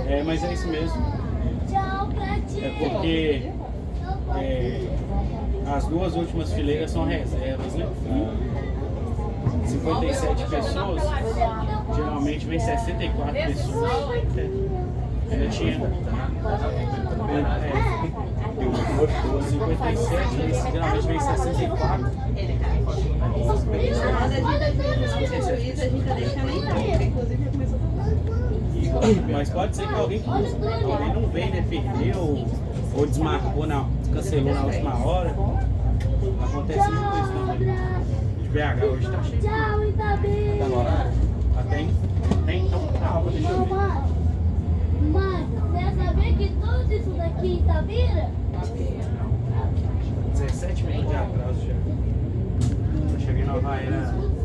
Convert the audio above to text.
É, mas é isso mesmo. É porque as duas últimas fileiras são reservas, né? 57 pessoas, geralmente vem 64 pessoas. Ainda tinha 57, geralmente vem 64. Mas pode ser que alguém não veio, né? Perdeu ou desmarcou, cancelou na última hora. Acontece muito isso também. De BH hoje tá cheio. Tchau, Itabira. Tá no horário? Tem então calma, deixa eu ver. Mas, você sabia que tudo isso daqui em Itabira? 17 minutos de atraso já. Eu cheguei em Nova Era.